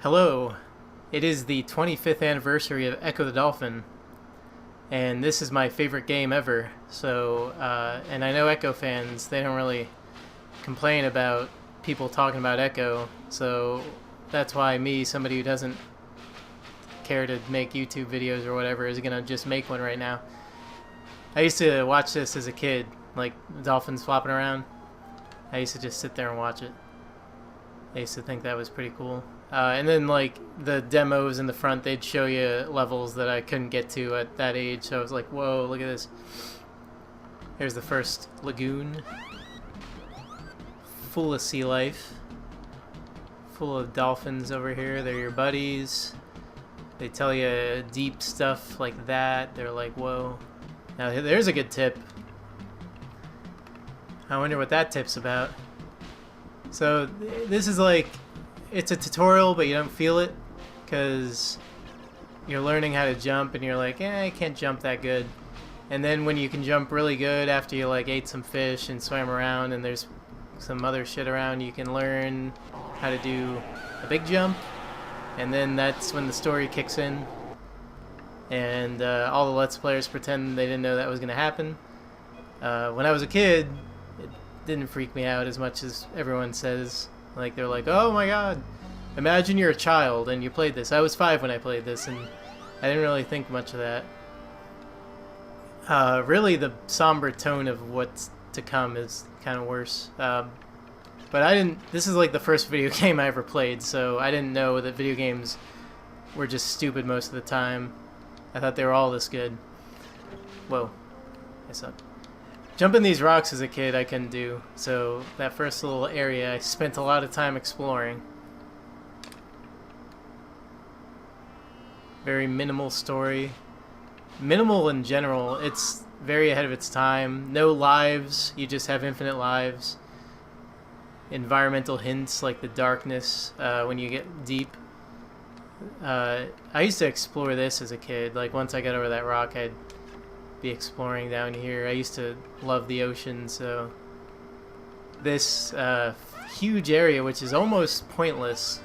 Hello, it is the 25th anniversary of Ecco the Dolphin, and this is my favorite game ever. And I know Echo fans, they don't really complain about people talking about Echo, so that's why me, somebody who doesn't care to make YouTube videos or whatever, is gonna just make one right now. I used to watch this as a kid, like dolphins flopping around. I used to just sit there and watch it. I used to think that was pretty cool. And then, like, the demos in the front, they'd show you levels that I couldn't get to at that age. So I was like, whoa, look at this. Here's the first lagoon. Full of sea life. Full of dolphins over here. They're your buddies. They tell you deep stuff like that. They're like, whoa. Now, there's a good tip. I wonder what that tip's about. So, this is like... It's a tutorial, but you don't feel it because you're learning how to jump and you're like, I can't jump that good. And then when you can jump really good after you like ate some fish and swam around and there's some other shit around, you can learn how to do a big jump. And then that's when the story kicks in. And all the Let's Players pretend they didn't know that was going to happen. When I was a kid, it didn't freak me out as much as everyone says. Like, they're like, oh my god, imagine you're a child and you played this. I was 5 when I played this, and I didn't really think much of that. Really, the somber tone of what's to come is kind of worse. But I didn't... This is like the first video game I ever played, so I didn't know that video games were just stupid most of the time. I thought they were all this good. Whoa. I suck. Jumping these rocks as a kid I couldn't do, so that first little area I spent a lot of time exploring. Very minimal story. Minimal in general, it's very ahead of its time. No lives, you just have infinite lives. Environmental hints like the darkness when you get deep. I used to explore this as a kid, like once I got over that rock I'd be exploring down here. I used to love the ocean, so this huge area, which is almost pointless,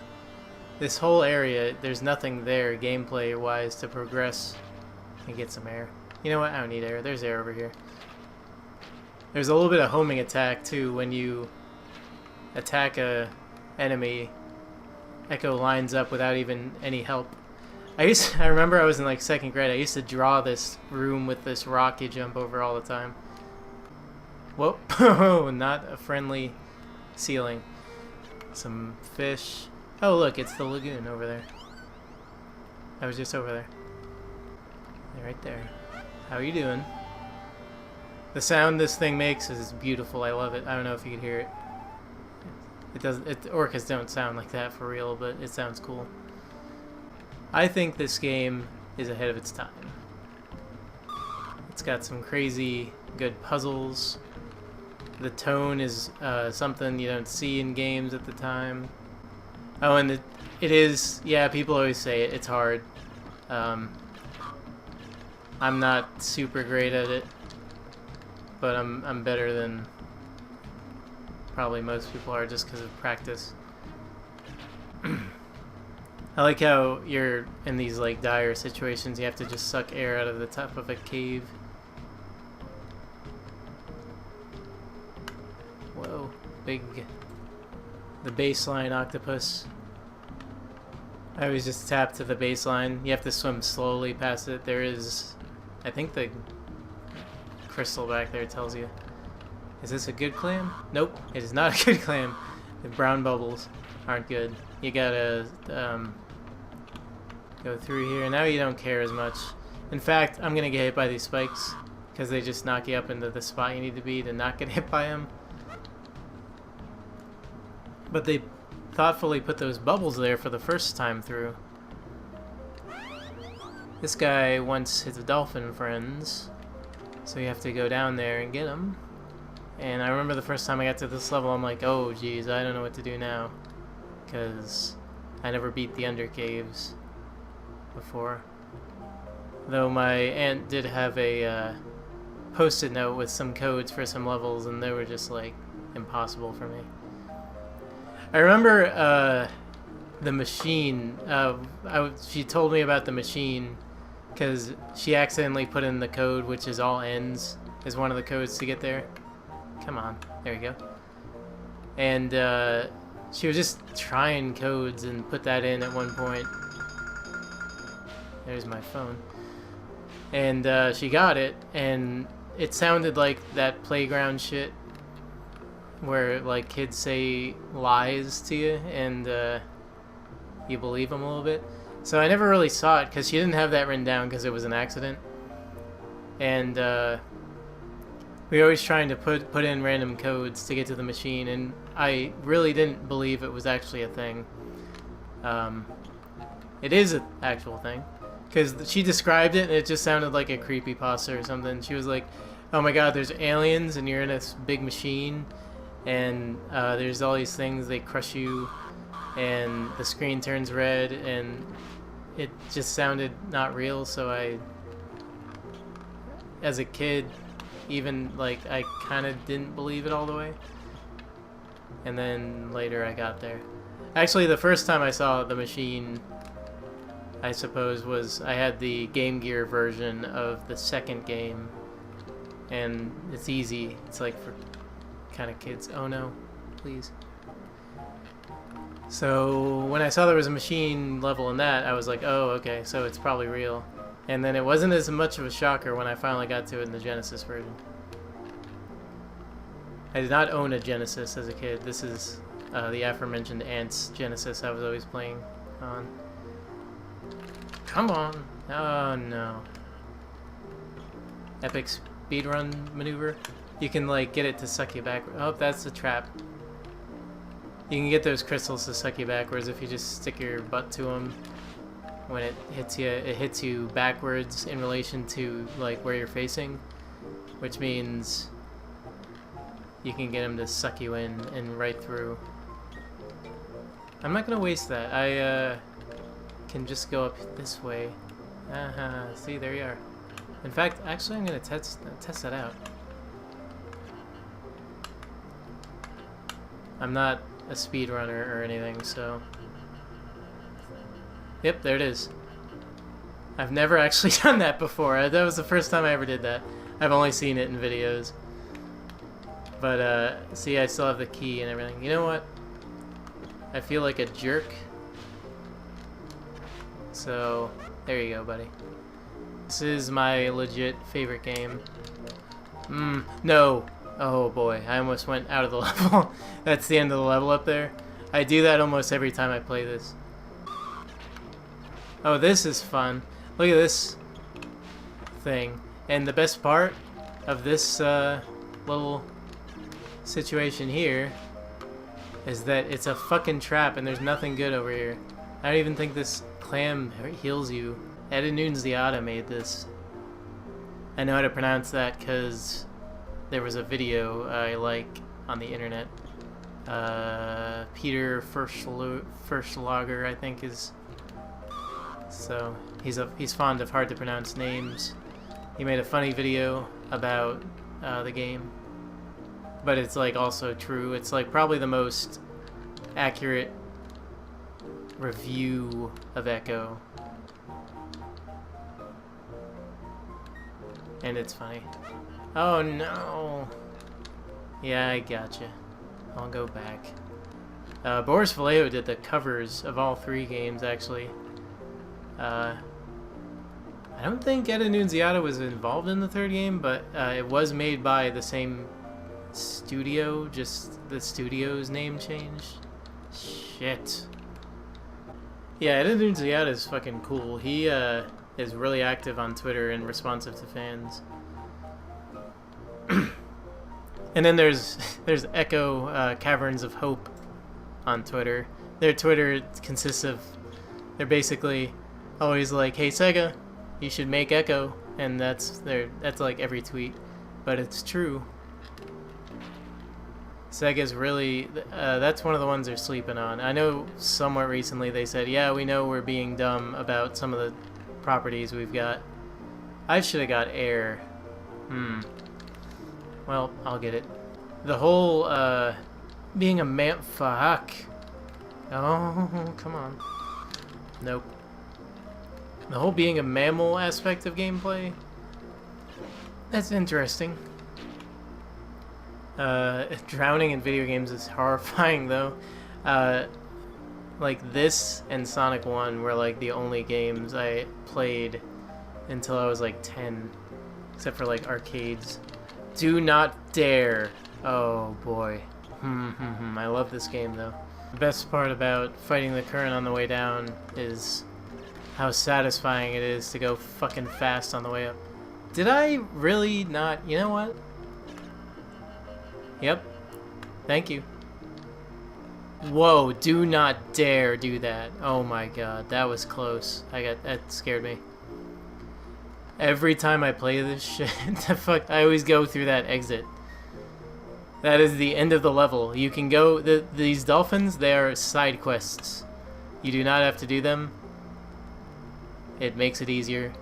this whole area, there's nothing there gameplay wise to progress and get some air. You know what, I don't need air, there's air over here. There's a little bit of homing attack too. When you attack a enemy, Echo lines up without even any help. I remember I was in like 2nd grade. I used to draw this room with this rock you jump over all the time. Whoa, not a friendly ceiling. Some fish. Oh look, it's the lagoon over there. I was just over there. They're right there. How are you doing? The sound this thing makes is beautiful. I love it. I don't know if you can hear it. It doesn't. Orcas don't sound like that for real, but it sounds cool. I think this game is ahead of its time. It's got some crazy good puzzles. The tone is something you don't see in games at the time. Oh, and it is, yeah, people always say it, it's hard. I'm not super great at it, but I'm better than probably most people are just because of practice. I like how you're in these like dire situations, you have to just suck air out of the top of a cave. Whoa, big... The baseline octopus. I always just tap to the baseline. You have to swim slowly past it. There is... I think the crystal back there tells you. Is this a good clam? Nope, it is not a good clam. The brown bubbles aren't good. You gotta... go through here. Now you don't care as much. In fact, I'm gonna get hit by these spikes because they just knock you up into the spot you need to be to not get hit by them. But they thoughtfully put those bubbles there for the first time through. This guy wants his dolphin friends, so you have to go down there and get them. And I remember the first time I got to this level, I'm like, oh geez, I don't know what to do now, because I never beat the undercaves before. Though my aunt did have a post-it note with some codes for some levels, and they were just like impossible for me. I remember the machine. She told me about the machine because she accidentally put in the code, which is all ends, is one of the codes to get there. Come on, there you go. And she was just trying codes and put that in at one point. There's my phone. And she got it, and it sounded like that playground shit where like kids say lies to you and you believe them a little bit. So I never really saw it because she didn't have that written down because it was an accident. And we were always trying to put in random codes to get to the machine, and I really didn't believe it was actually a thing. It is an actual thing because she described it and it just sounded like a creepypasta or something. She was like, oh my god, there's aliens and you're in this big machine and there's all these things, they crush you and the screen turns red, and it just sounded not real. So I, as a kid, even like I kind of didn't believe it all the way, and then later I got there. Actually, the first time I saw the machine, I suppose, was I had the Game Gear version of the second game, and it's easy. It's like for kind of kids. Oh no, please. So when I saw there was a machine level in that, I was like, oh, okay, so it's probably real. And then it wasn't as much of a shocker when I finally got to it in the Genesis version. I did not own a Genesis as a kid. This is the aforementioned Ants Genesis I was always playing on. Come on. Oh no. Epic speedrun maneuver. You can like get it to suck you backward. Oh, that's the trap. You can get those crystals to suck you backwards if you just stick your butt to them. When it hits you backwards in relation to like where you're facing, which means you can get them to suck you in and right through. I'm not gonna waste that. I can just go up this way. See, there you are. In fact, actually, I'm gonna test that out. I'm not a speedrunner or anything, so. Yep, there it is. I've never actually done that before. That was the first time I ever did that. I've only seen it in videos. But, see, I still have the key and everything. You know what? I feel like a jerk. So, there you go, buddy. This is my legit favorite game. No! Oh boy, I almost went out of the level. That's the end of the level up there. I do that almost every time I play this. Oh, this is fun. Look at this thing. And the best part of this little situation here is that it's a fucking trap and there's nothing good over here. I don't even think this clam heals you. Ecco made this. I know how to pronounce that because there was a video I like on the internet. Peter Firstlager, I think, is. So he's fond of hard to pronounce names. He made a funny video about the game, but it's like also true. It's like probably the most accurate review of Ecco, and it's funny. Oh no! Yeah, I gotcha. I'll go back. Boris Vallejo did the covers of all 3 games, actually. I don't think Ecco was involved in the 3rd game, but it was made by the same studio, just the studio's name changed. Shit. Yeah, Ecco is fucking cool. He is really active on Twitter and responsive to fans. And then there's Ecco Caverns of Hope on Twitter. Their Twitter consists of, they're basically always like, hey Sega, you should make Ecco, and that's like every tweet, but it's true. Sega's really, that's one of the ones they're sleeping on. I know somewhat recently they said, yeah, we know we're being dumb about some of the properties we've got. I should have got Air. Well, I'll get it. The whole, being a man, fuck. Oh, come on. Nope. The whole being a mammal aspect of gameplay, that's interesting. Drowning in video games is horrifying though. Like this and Sonic 1 were like the only games I played until I was like 10. Except for like arcades. Do not dare. Oh boy. I love this game though. The best part about fighting the current on the way down is how satisfying it is to go fucking fast on the way up. Did I really not? You know what? Yep. Thank you. Whoa, do not dare do that. Oh my god, that was close. That scared me. Every time I play this shit, I always go through that exit. That is the end of the level. You can go, these dolphins, they are side quests. You do not have to do them. It makes it easier.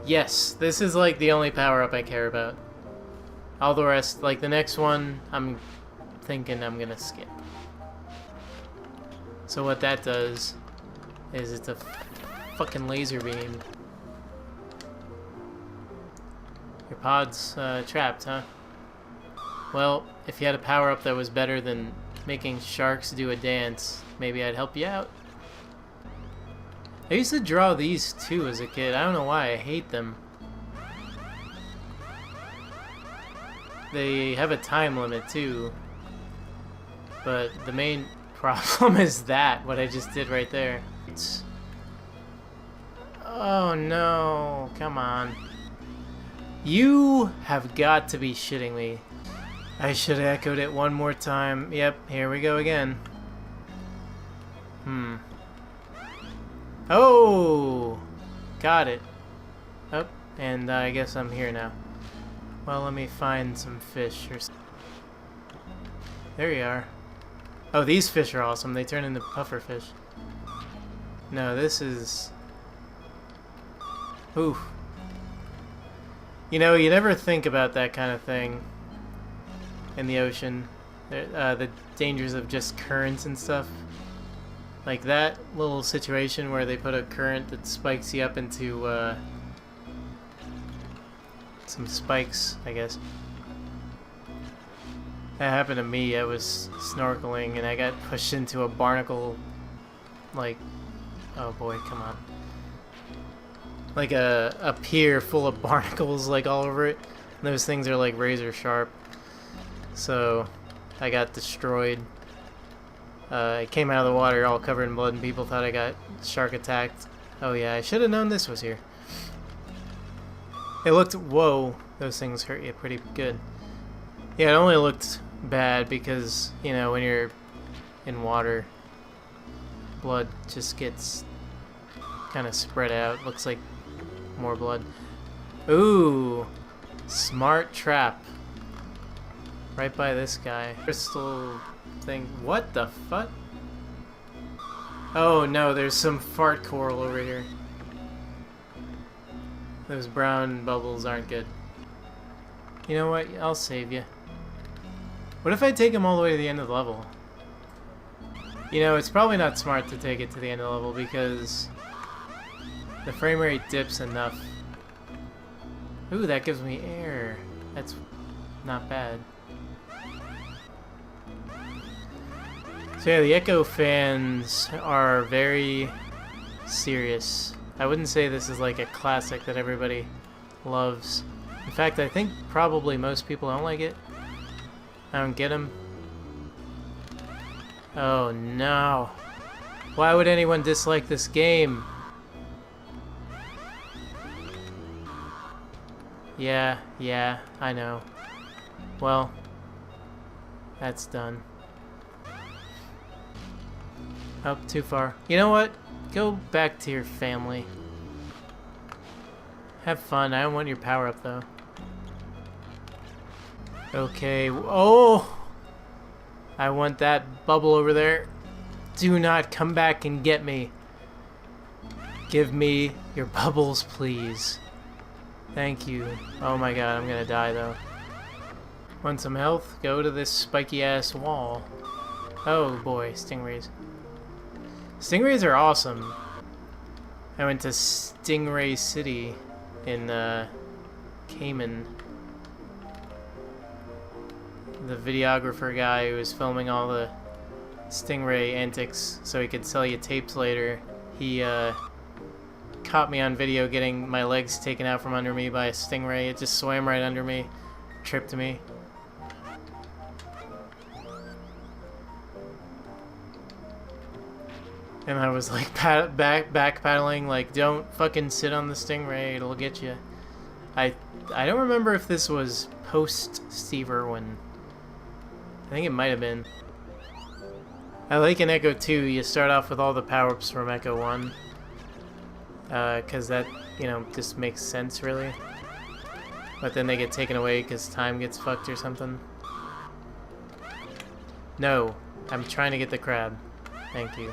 Yes, this is like the only power-up I care about. All the rest, like the next one, I'm thinking I'm gonna skip. So what that does is it's a fucking laser beam. Your pod's trapped, huh? Well, if you had a power-up that was better than making sharks do a dance, maybe I'd help you out. I used to draw these too as a kid. I don't know why. I hate them. They have a time limit too. But the main problem is that, what I just did right there. Oh no, come on. You have got to be shitting me. I should have echoed it one more time. Yep, here we go again. Oh! Got it. Oh, and I guess I'm here now. Well, let me find some fish or something. There you are. Oh, these fish are awesome. They turn into puffer fish. No, this is... Ooh. You know, you never think about that kind of thing in the ocean. The dangers of just currents and stuff. Like that little situation where they put a current that spikes you up into some spikes, I guess. That happened to me. I was snorkeling and I got pushed into a barnacle, like, oh boy, come on. Like a pier full of barnacles like all over it. And those things are like razor sharp. So I got destroyed. I came out of the water all covered in blood and people thought I got shark attacked. Oh yeah, I should have known this was here. It looked, whoa, those things hurt you pretty good. Yeah, it only looked bad because, you know, when you're in water, blood just gets kind of spread out. Looks like more blood. Ooh, smart trap. Right by this guy. Crystal thing. What the fuck? Oh no, there's some fart coral over here. Those brown bubbles aren't good. You know what? I'll save you. What if I take him all the way to the end of the level? You know, it's probably not smart to take it to the end of the level because the frame rate dips enough. Ooh, that gives me air. That's not bad. So yeah, the Ecco fans are very serious. I wouldn't say this is like a classic that everybody loves. In fact, I think probably most people don't like it. I don't get them. Oh no. Why would anyone dislike this game? Yeah, I know. Well, that's done. Oh, too far. You know what? Go back to your family. Have fun. I don't want your power up though. Okay. Oh! I want that bubble over there. Do not come back and get me. Give me your bubbles, please. Thank you. Oh my god, I'm gonna die though. Want some health? Go to this spiky ass wall. Oh boy, stingrays. Stingrays are awesome. I went to Stingray City in Cayman. The videographer guy who was filming all the stingray antics so he could sell you tapes later, he caught me on video getting my legs taken out from under me by a stingray. It just swam right under me, tripped me. And I was like back paddling, like, don't fucking sit on the stingray, it'll get you. I don't remember if this was post Steve Irwin. I think it might have been. I like in Ecco 2, you start off with all the power-ups from Ecco 1. Because that, you know, just makes sense, really. But then they get taken away because time gets fucked or something. No, I'm trying to get the crab. Thank you.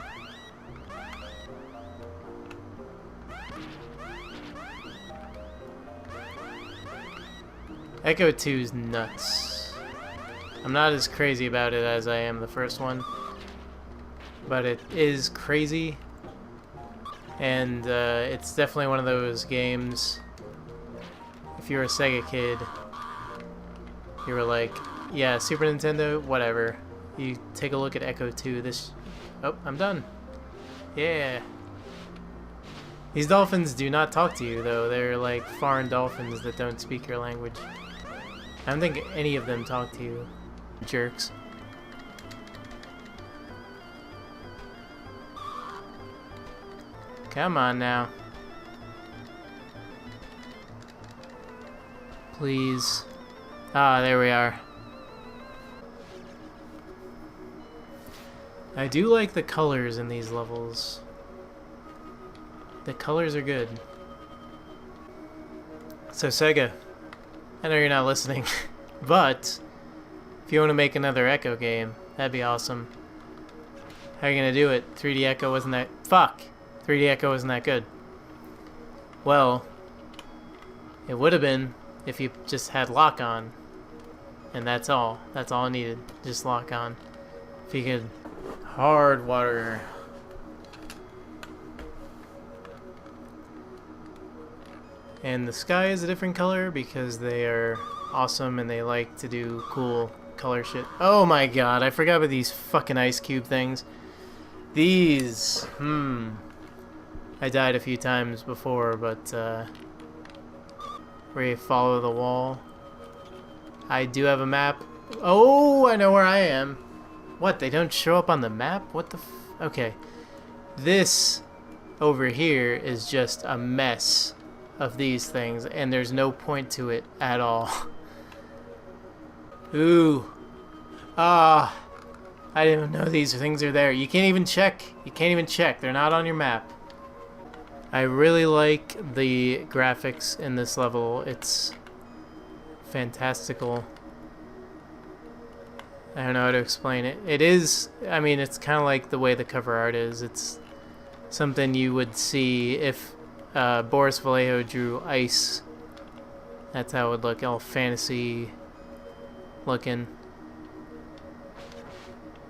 Ecco 2's nuts. I'm not as crazy about it as I am the first one, but it is crazy, and it's definitely one of those games, if you're a Sega kid, you were like, yeah, Super Nintendo, whatever. You take a look at Ecco 2, this... Oh, I'm done. Yeah. These dolphins do not talk to you, though. They're like foreign dolphins that don't speak your language. I don't think any of them talk to you. Jerks. Come on now. Please. Ah, there we are. I do like the colors in these levels. The colors are good. So Sega, I know you're not listening, but if you want to make another Ecco game, that'd be awesome. How are you gonna do it? 3D Ecco wasn't that... Fuck! 3D Ecco wasn't that good. Well, it would have been if you just had lock on. And that's all. That's all I needed. Just lock on. If you could... Hard water. And the sky is a different color because they are awesome and they like to do cool color shit. Oh my god, I forgot about these fucking ice cube things. These, I died a few times before, but where you follow the wall. I do have a map. Oh, I know where I am. What, they don't show up on the map? What the f... Okay. This over here is just a mess of these things, and there's no point to it at all. Ooh. Ah. I didn't know these things are there. You can't even check. You can't even check. They're not on your map. I really like the graphics in this level. It's fantastical. I don't know how to explain it. It is, I mean, it's kind of like the way the cover art is. It's something you would see if Boris Vallejo drew Ice. That's how it would look, all fantasy looking.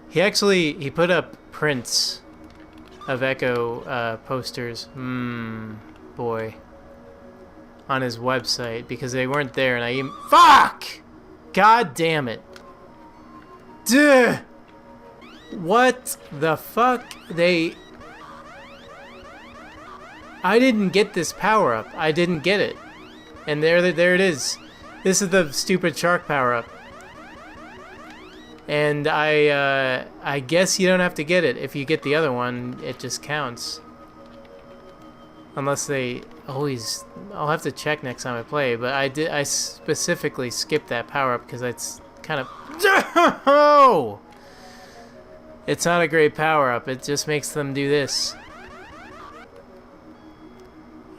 He put up prints of Ecco posters, boy, on his website because they weren't there, and fuck! God damn it. Duh! What the fuck? I didn't get this power up. I didn't get it. And there it is. This is the stupid shark power up. And I guess you don't have to get it. If you get the other one, it just counts. Unless they always... I'll have to check next time I play, but I specifically skipped that power up because it's kind of... It's not a great power up. It just makes them do this.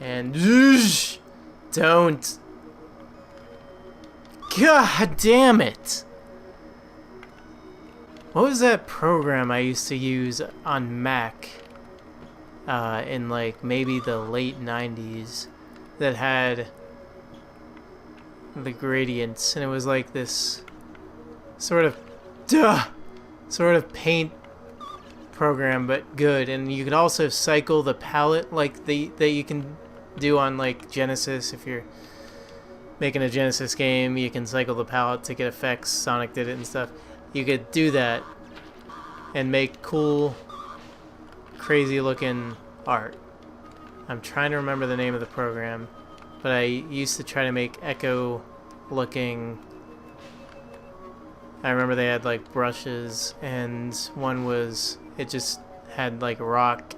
And don't. God damn it. What was that program I used to use on Mac in like maybe the late 90s that had the gradients, and it was like this sort of paint program, but good. And you could also cycle the palette like that you can do on like Genesis. If you're making a Genesis game, you can cycle the palette to get effects. Sonic did it and stuff. You could do that and make cool, crazy looking art. I'm trying to remember the name of the program, but I used to try to make Ecco looking. I remember they had like brushes, and one was, it just had like rock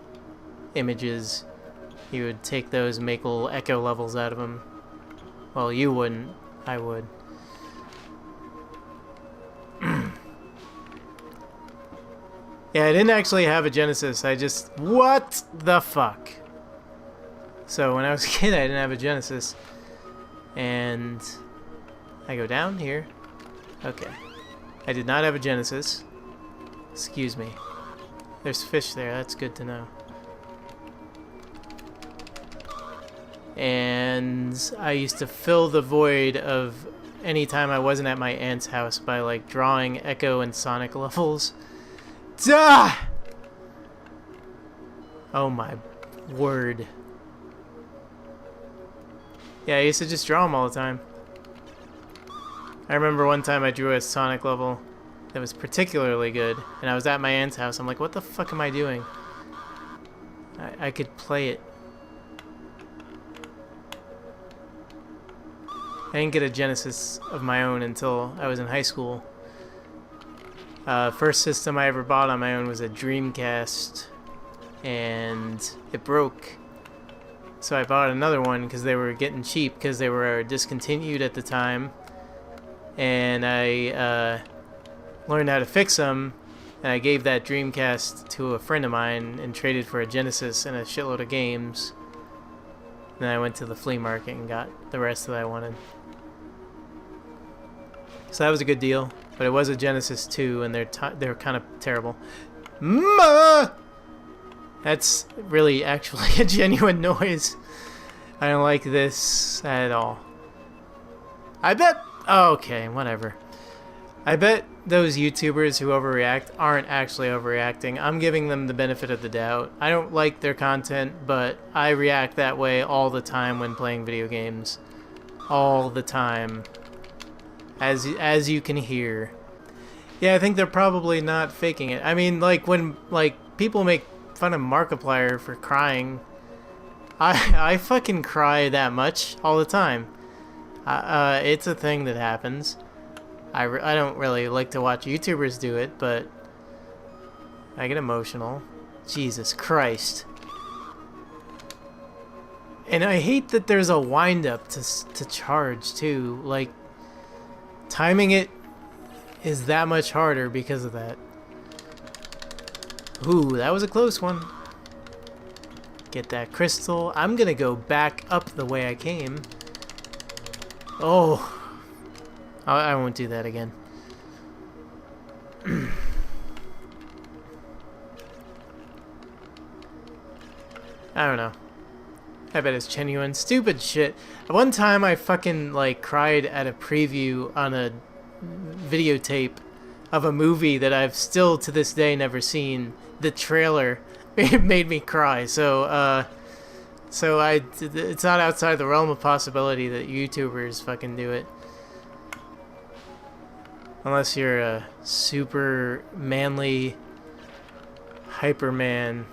images. You would take those and make little Ecco levels out of them. Well, you wouldn't. I would. Yeah, I didn't actually have a Genesis. I just... What the fuck? So when I was a kid, I didn't have a Genesis. And I go down here. Okay. I did not have a Genesis. Excuse me. There's fish there. That's good to know. And I used to fill the void of any time I wasn't at my aunt's house by like drawing Ecco and Sonic levels. Duh! Oh my word. Yeah, I used to just draw them all the time. I remember one time I drew a Sonic level that was particularly good, and I was at my aunt's house. I'm like, what the fuck am I doing? I could play it. I didn't get a Genesis of my own until I was in high school. First system I ever bought on my own was a Dreamcast, and it broke. So I bought another one because they were getting cheap because they were discontinued at the time. And I learned how to fix them, and I gave that Dreamcast to a friend of mine and traded for a Genesis and a shitload of games. Then I went to the flea market and got the rest that I wanted. So that was a good deal, but it was a Genesis 2, and they're kind of terrible. That's really actually a genuine noise. I don't like this at all. I bet... Oh, okay, whatever. I bet those YouTubers who overreact aren't actually overreacting. I'm giving them the benefit of the doubt. I don't like their content, but I react that way all the time when playing video games. All the time. As you can hear. Yeah, I think they're probably not faking it. I mean, like, when, like, people make fun of Markiplier for crying, I fucking cry that much all the time. It's a thing that happens. I don't really like to watch YouTubers do it, but I get emotional. Jesus Christ. And I hate that there's a wind-up to charge, too. Like, timing it is that much harder because of that. Ooh, that was a close one. Get that crystal. I'm gonna go back up the way I came. Oh. I won't do that again. I don't know. I bet it's genuine. Stupid shit. One time I fucking, like, cried at a preview on a videotape of a movie that I've still to this day never seen. The trailer made me cry. So it's not outside the realm of possibility that YouTubers fucking do it. Unless you're a super manly hyperman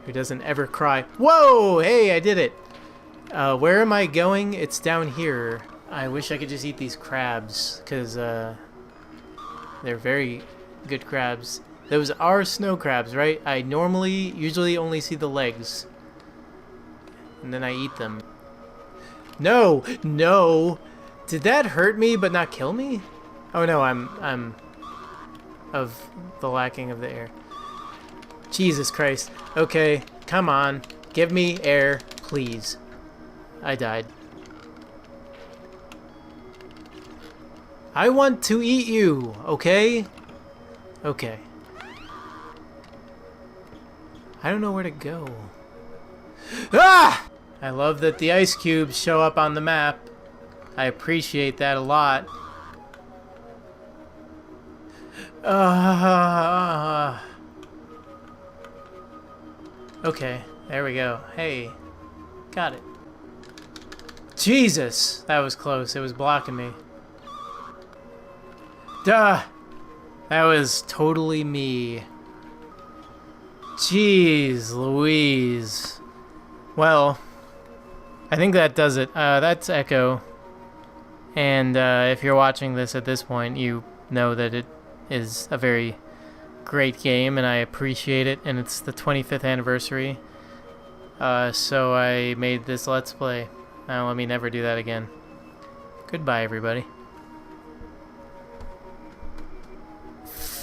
who doesn't ever cry. Whoa! Hey, I did it! Where am I going? It's down here. I wish I could just eat these crabs, because they're very good crabs. Those are snow crabs, right? I usually only see the legs. And then I eat them. No! No! Did that hurt me but not kill me? Oh no, I'm of the lacking of the air. Jesus Christ. Okay, come on. Give me air, please. I died. I want to eat you, okay? Okay. I don't know where to go. Ah! I love that the ice cubes show up on the map. I appreciate that a lot. Okay, there we go. Hey, got it. Jesus, that was close. It was blocking me. Duh! That was totally me. Jeez Louise. Well, I think that does it. That's Echo. And if you're watching this at this point, you know that it is a very great game, and I appreciate it, and it's the 25th anniversary. So I made this Let's Play. Now let me never do that again. Goodbye, everybody.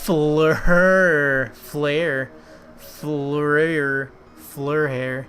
Flare, hair.